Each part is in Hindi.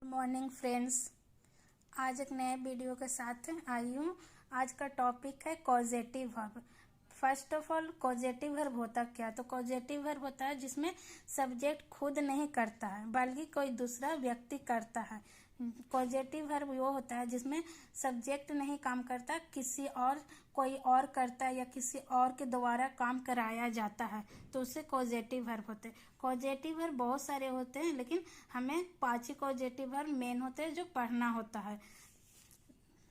Good morning friends. आज एक नए वीडियो के साथ आई हूँ। आज का टॉपिक है causative verb. First of all, causative verb होता क्या? तो कॉजेटिव वर्ब होता है जिसमें सब्जेक्ट खुद नहीं करता है बल्कि कोई दूसरा व्यक्ति करता है। कॉजेटिव वर्ब वो होता है जिसमें सब्जेक्ट नहीं काम करता, किसी और कोई और करता है या किसी और के द्वारा काम कराया जाता है, तो उसे कॉजेटिव वर्ब होते हैं। कॉजेटिव वर्ब बहुत सारे होते हैं, लेकिन हमें 5 ही कॉजेटिव वर्ब मेन होते हैं जो पढ़ना होता है।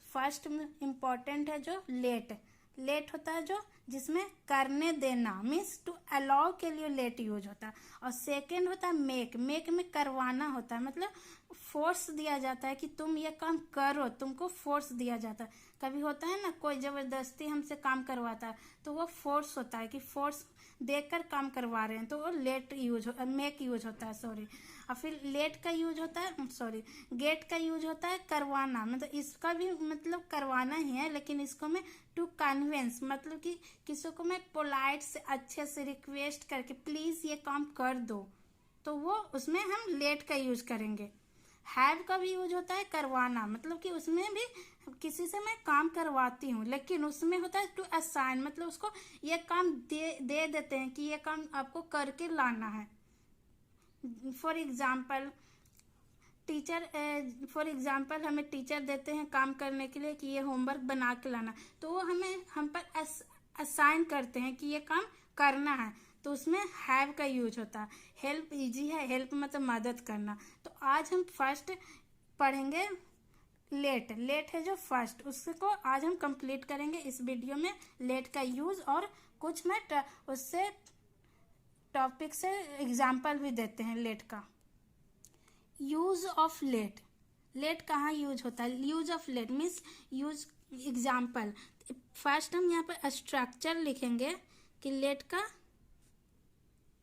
फर्स्ट इम्पॉर्टेंट है जो लेट। लेट होता है जो जिसमें करने देना, मीन्स टू अलाउ के लिए लेट यूज होता है। और सेकेंड होता है मेक। मेक में करवाना होता है, मतलब फोर्स दिया जाता है कि तुम ये काम करो, तुमको फोर्स दिया जाता है। कभी होता है ना, कोई जबरदस्ती हमसे काम करवाता है तो वो फोर्स होता है कि फोर्स देकर काम करवा रहे हैं, तो वो लेट यूज मेक यूज होता है, सॉरी। और फिर लेट का यूज होता है, सॉरी, गेट का यूज होता है करवाना, मतलब इसका भी मतलब करवाना ही है, लेकिन इसको मैं टू कन्विंस, मतलब कि किसी को मैं पोलाइट से अच्छे से रिक्वेस्ट करके प्लीज ये काम कर दो, तो वो उसमें हम लेट का यूज करेंगे। हैव का भी यूज होता है करवाना, मतलब कि उसमें भी किसी से मैं काम करवाती हूँ, लेकिन उसमें होता है टू असाइन, मतलब उसको ये काम दे देते हैं कि ये काम आपको करके लाना है। फॉर एग्जाम्पल फॉर एग्जाम्पल हमें टीचर देते हैं काम करने के लिए कि ये होमवर्क बना के लाना, तो वो हम पर असाइन करते हैं कि ये काम करना है, तो उसमें हैव का यूज होता है। हेल्प इजी है, हेल्प मतलब मदद करना। तो आज हम फर्स्ट पढ़ेंगे लेट। लेट है जो फर्स्ट, उसको आज हम कंप्लीट करेंगे इस वीडियो में, लेट का यूज, और कुछ मैं उससे टॉपिक से एग्जाम्पल भी देते हैं लेट का। Use of late. लेट कहाँ यूज होता है? Use of late means use example. First हम यहाँ पर स्ट्रक्चर लिखेंगे कि लेट का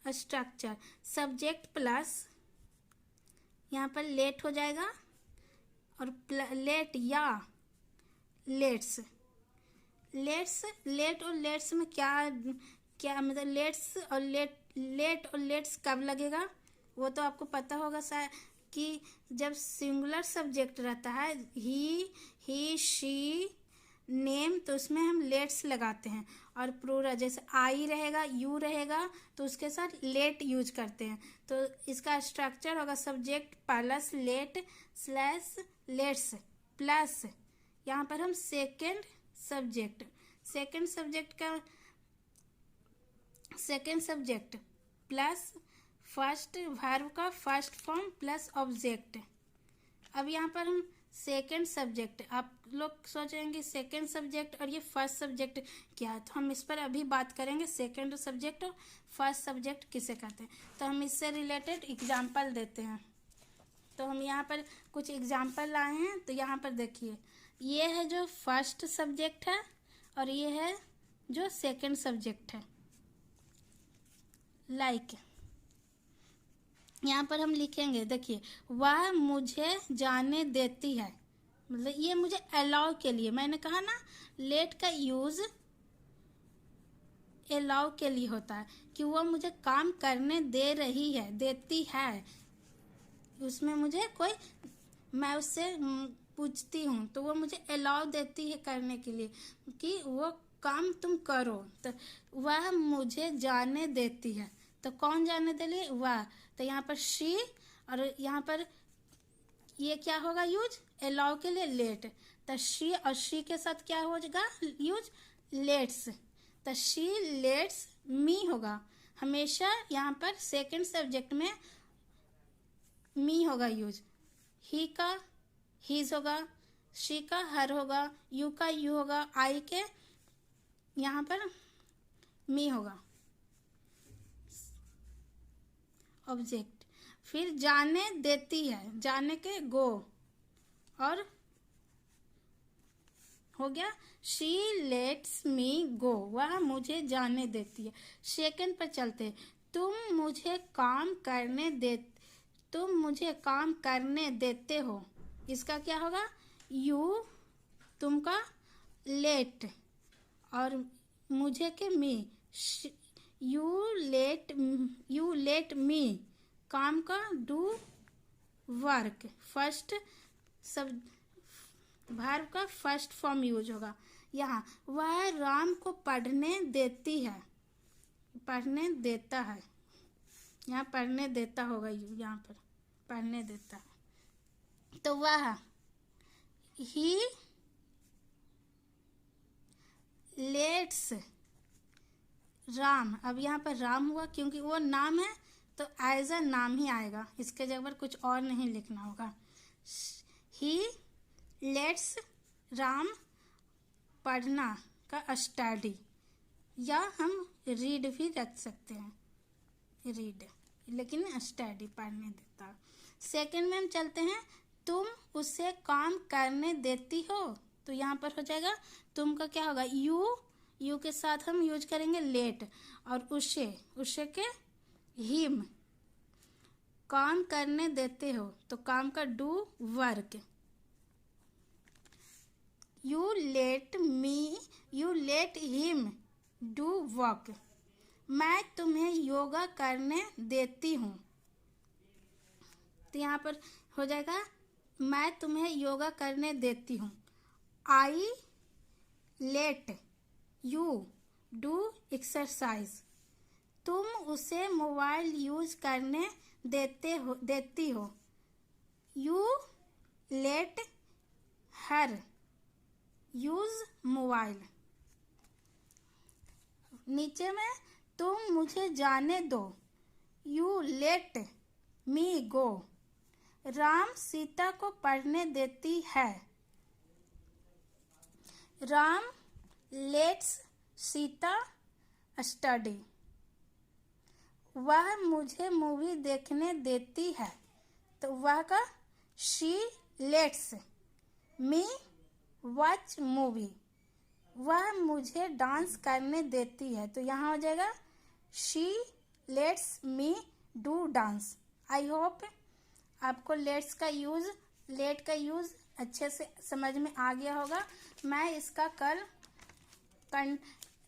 स्ट्रक्चर सब्जेक्ट प्लस, यहाँ पर लेट हो जाएगा, और लेट या लेट्स। लेट और लेट्स में क्या क्या मतलब लेट्स और लेट और लेट्स कब लगेगा वो तो आपको पता होगा शायद, कि जब सिंगुलर सब्जेक्ट रहता है ही शी नेम, तो उसमें हम लेट्स लगाते हैं। और प्लूरल जैसे आई रहेगा, यू रहेगा, तो उसके साथ लेट यूज करते हैं। तो इसका स्ट्रक्चर होगा subject plus late slash lets plus, यहाँ पर हम second subject plus first verb का फर्स्ट फॉर्म प्लस ऑब्जेक्ट। अब यहाँ पर हम सेकेंड सब्जेक्ट, आप लोग सोचेंगे सेकेंड सब्जेक्ट और ये फर्स्ट सब्जेक्ट क्या है, तो हम इस पर अभी बात करेंगे सेकेंड सब्जेक्ट और फर्स्ट सब्जेक्ट किसे कहते हैं। तो हम इससे रिलेटेड एग्जाम्पल देते हैं। तो हम यहाँ पर कुछ एग्जाम्पल लाए हैं, तो यहाँ पर देखिए, ये है जो फर्स्ट सब्जेक्ट है और ये है जो सेकेंड सब्जेक्ट है। लाइक यहाँ पर हम लिखेंगे, देखिए, वह मुझे जाने देती है, मतलब ये मुझे अलाउ के लिए, मैंने कहा ना लेट का यूज अलाउ के लिए होता है, कि वो मुझे काम करने दे रही है, देती है, उसमें मुझे कोई, मैं उससे पूछती हूँ तो वो मुझे अलाउ देती है करने के लिए कि वो काम तुम करो, तो वह मुझे जाने देती है। तो कौन जाने दे रही? वह। तो यहाँ पर शी, और यहाँ पर ये क्या होगा यूज? अलाउ के लिए लेट। तो शी और शी के साथ क्या होगा यूज? लेट्स। तो शी लेट्स मी होगा, हमेशा यहाँ पर सेकंड सब्जेक्ट में मी होगा यूज। ही का हीज होगा, शी का हर होगा, यू का यू होगा, आई के यहाँ पर मी होगा ऑब्जेक्ट। फिर जाने देती है, जाने के गो, और हो गया शी लेट्स मी गो, वह मुझे जाने देती है। सेकंड पर चलते, तुम मुझे काम करने देते हो, इसका क्या होगा? यू, तुमका लेट, और मुझे के मी, यू लेट मी, काम का डू वर्क, फर्स्ट सब वर्ब का फर्स्ट फॉर्म यूज होगा यहाँ। वह राम को पढ़ने देती है, पढ़ने देता है, यहाँ पढ़ने देता होगा, यहाँ पर पढ़ने देता है। तो वह ही लेट्स राम, अब यहाँ पर राम हुआ क्योंकि वो नाम है तो एज अ नाम ही आएगा, इसके जगह पर कुछ और नहीं लिखना होगा। ही लेट्स राम पढ़ना का स्टडी, या हम रीड भी रख सकते हैं, रीड, लेकिन स्टडी पढ़ने देता। सेकंड में हम चलते हैं, तुम उसे काम करने देती हो, तो यहाँ पर हो जाएगा तुम का क्या होगा, यू के साथ हम यूज करेंगे लेट, और उसे के हिम, काम करने देते हो तो काम का do work. You let him do work, मैं तुम्हें योगा करने देती हूँ, तो यहाँ पर हो जाएगा मैं तुम्हें योगा करने देती हूँ। I let you do exercise, तुम उसे मोबाइल यूज करने देती हो। You let her use mobile. नीचे में तुम मुझे जाने दो, यू लेट मी गो। राम सीता को पढ़ने देती है, राम लेट्स सीता स्टडी। वह मुझे मूवी देखने देती है, तो वह का she let's me watch movie. वह मुझे डांस करने देती है, तो यहाँ हो जाएगा she let's me do dance. I hope आपको लेट्स का यूज़, लेट का यूज़ अच्छे से समझ में आ गया होगा। मैं इसका कल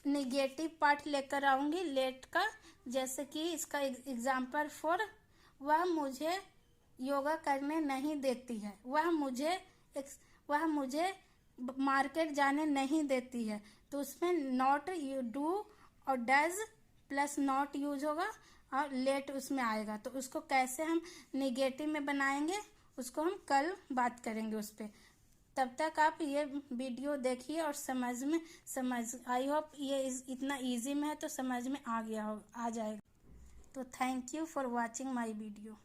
निगेटिव पार्ट लेकर आऊँगी लेट का, जैसे कि इसका एग्जाम्पल फॉर, वह मुझे योगा करने नहीं देती है, वह मुझे मार्केट जाने नहीं देती है, तो उसमें नॉट यू डू और डज प्लस नॉट यूज होगा और लेट उसमें आएगा। तो उसको कैसे हम निगेटिव में बनाएंगे उसको हम कल बात करेंगे उस पर। तब तक आप ये वीडियो देखिए और आई होप ये इतना इजी में है तो समझ में आ जाएगा। तो thank you for watching my video.